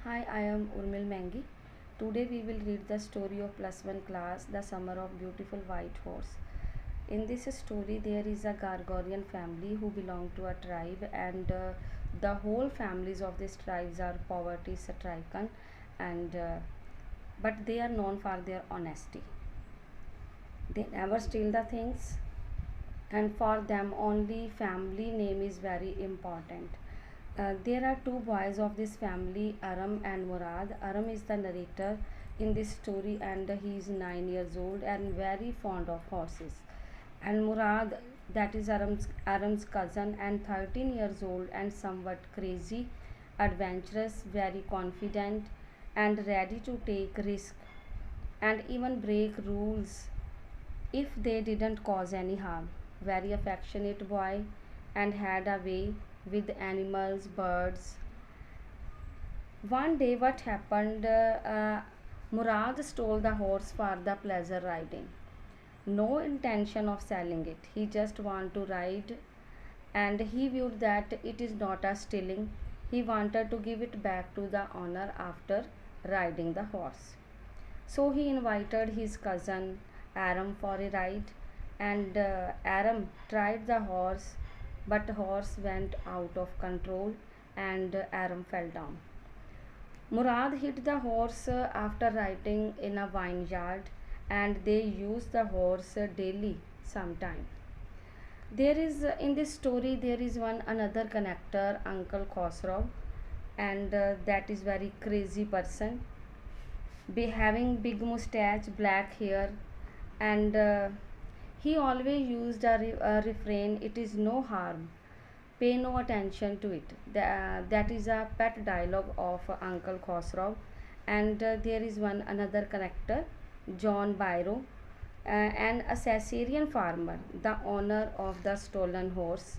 Hi, I am Urmil Mengi. Today we will read the story of plus one class, The Summer of Beautiful White Horse. In this story, there is a Gargorian family who belong to a tribe, and the whole families of these tribes are poverty stricken, and but they are known for their honesty. They never steal the things, and for them, only family name is very important. There are two boys of this family, Aram and Murad. Aram is the narrator in this story, and he is 9 years old and very fond of horses. And Murad, that is Aram's cousin, and 13 years old and somewhat crazy, adventurous, very confident, and ready to take risk and even break rules if they didn't cause any harm. Very affectionate boy and had a way with animals, birds. One day, what happened? Murad stole the horse for the pleasure riding. No intention of selling it. He just wanted to ride, and he viewed that it is not a stealing. He wanted to give it back to the owner after riding the horse. So he invited his cousin Aram for a ride, and Aram tried the horse, but horse went out of control, and Aram fell down. Murad hit the horse after riding in a vineyard, and they use the horse daily sometime. There is in this story there is one another connector, Uncle Khosrow, and that is very crazy person, be having big mustache, black hair, and he always used a refrain, it is no harm, pay no attention to it. That is a pet dialogue of Uncle Khosrow. And there is one another character, John Byro, an Assyrian farmer, the owner of the stolen horse,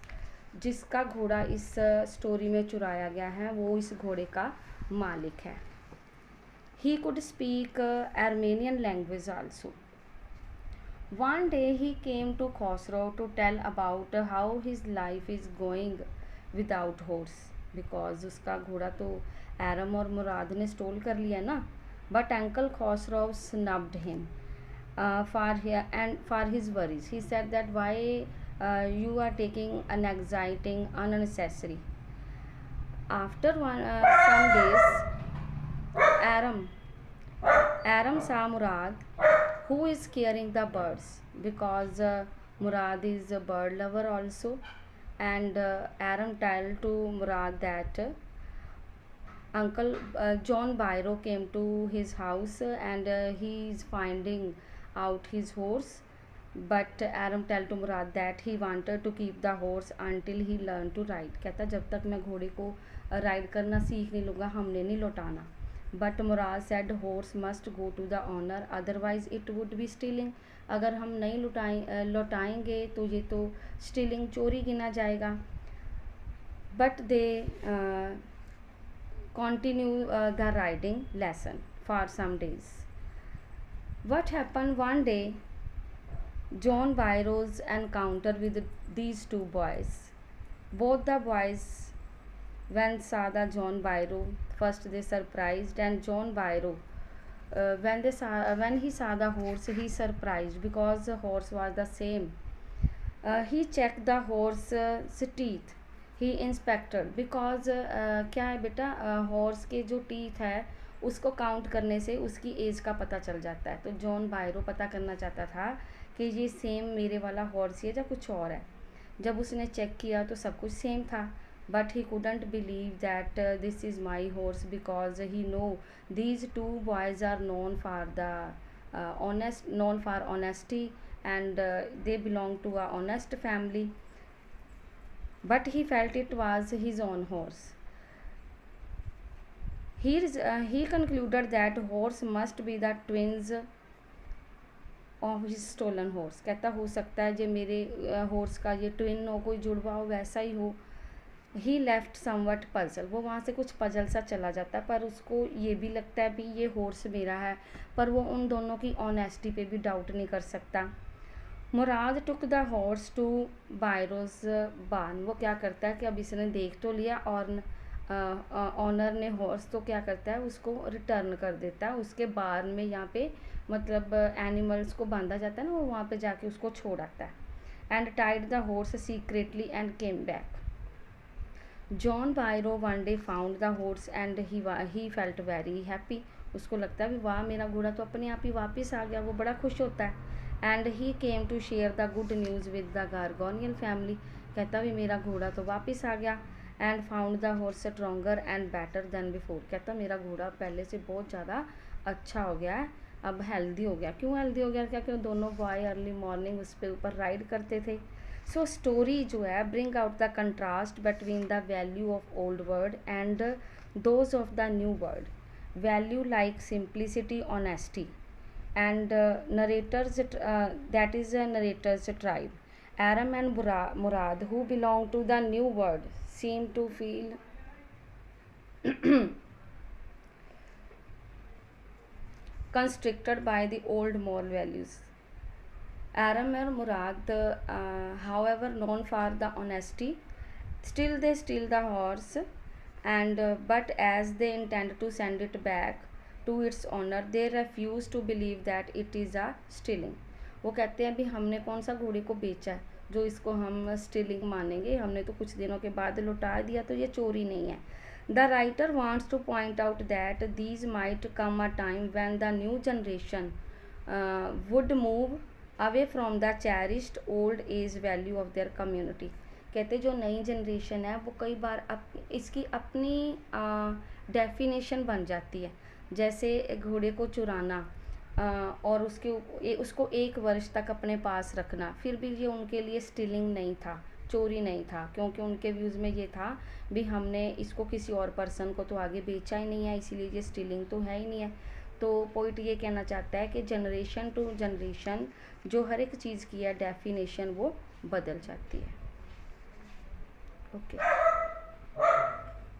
जिसका घोड़ा इस story में चुराया गया है, वो इस घोड़े का मालिक है. He could speak Armenian language also. One day he came to Khosrow to tell about how his life is going without horse, because उसका घोड़ा तो एरम और मुराद ने स्टोल कर लिया ना. But Uncle Khosrow snubbed him for his worries. He said that why you are taking an exciting unnecessary. After some days, Aram saw Murad, who is caring the birds, because Murad is a bird lover also, and Aram told to Murad that Uncle John Byro came to his house, and he is finding out his horse. But Aram told to Murad that he wanted to keep the horse until he learned to ride. कहता जब तक मैं घोड़े को ride करना सीख नहीं लूँगा हमने नहीं लौटाना. But Murad said horse must go to the owner, otherwise it would be stealing. अगर हम नहीं लौटाएंगे तो ये तो stealing, चोरी गिना जाएगा. But they continue the riding lesson for some days. What happened one day? John Byro's encounter with these two boys. Both the boys, when saw the John Byro, first they surprised, and John Byro, when he saw the horse, he surprised because the horse was the same. He checked the horse's teeth. He inspected because क्या है बेटा, horse के जो teeth है उसको count करने से उसकी एज का पता चल जाता है. तो जॉन बायरो पता करना चाहता था कि ये सेम मेरे वाला हॉर्स है या कुछ और है. जब उसने चेक किया तो सब कुछ सेम था. But he couldn't believe that this is my horse, because he know these two boys are known for the known for honesty, and they belong to a honest family. But he felt it was his own horse. He concluded that horse must be the twins of his stolen horse. कहता हो सकता है जो मेरे horse का ये twin हो, कोई जुड़वा हो, वैसा ही हो. ही लेफ्ट समवट पजल, वो वहाँ से कुछ पजल सा चला जाता है, पर उसको ये भी लगता है भी ये हॉर्स मेरा है, पर वो उन दोनों की ऑनेस्टी पे भी डाउट नहीं कर सकता. मुराद टुक द हॉर्स टू बायरोज बान. वो क्या करता है कि अब इसने देख तो लिया और ऑनर ने हॉर्स तो क्या करता है, उसको रिटर्न कर देता है उसके बार में, यहाँ पे मतलब एनिमल्स को बांधा जाता है ना, वो वहाँ पे जाके उसको छोड़ आता है। And tied the horse secretly and came back. John बायरो one day found the horse and he felt very happy. उसको लगता है भी वाह, मेरा घोड़ा तो अपने आप ही वापस आ गया, वो बड़ा खुश होता है। And he came to share the good news with the Gargonian family. कहता भी मेरा घोड़ा तो वापस आ गया। And found the horse stronger and better than before. कहता मेरा घोड़ा पहले से बहुत ज़्यादा अच्छा हो गया है, अब हेल्दी हो गया। क्यों हेल्दी हो गया? क्या क्यों दोनों बॉय अर्ली मॉर्निंग उस पर ऊपर राइड करते थे। सो स्टोरी जो है bring out the contrast between the value of old word and those of the new word. Value like simplicity, honesty and narrators that is a narrator's tribe. Aram and Murad, who belong to the new world, seem to feel constricted by the old moral values. Aram and Murad, however, known for the honesty, still they steal the horse, and but as they intend to send it back to its owner, they refuse to believe that it is a stealing. वो कहते हैं भी हमने कौन सा घोड़े को बेचा है जो इसको हम स्टीलिंग मानेंगे, हमने तो कुछ दिनों के बाद लौटा दिया, तो ये चोरी नहीं है। The writer wants to point out that these might come a time when the new generation would move away from the cherished old age value of their community. कहते जो नई जनरेशन है वो कई बार इसकी अपनी डेफिनेशन बन जाती है, जैसे घोड़े को चुराना और उसको 1 वर्ष तक अपने पास रखना, फिर भी ये उनके लिए स्टीलिंग नहीं था, चोरी नहीं था, क्योंकि उनके व्यूज़ में ये था भी हमने इसको किसी और पर्सन को तो आगे बेचा ही नहीं है, इसीलिए ये स्टीलिंग तो है ही नहीं है। तो पॉइंट ये कहना चाहता है कि जनरेशन टू जनरेशन जो हर एक चीज़ की है डेफिनेशन वो बदल जाती है। ओके।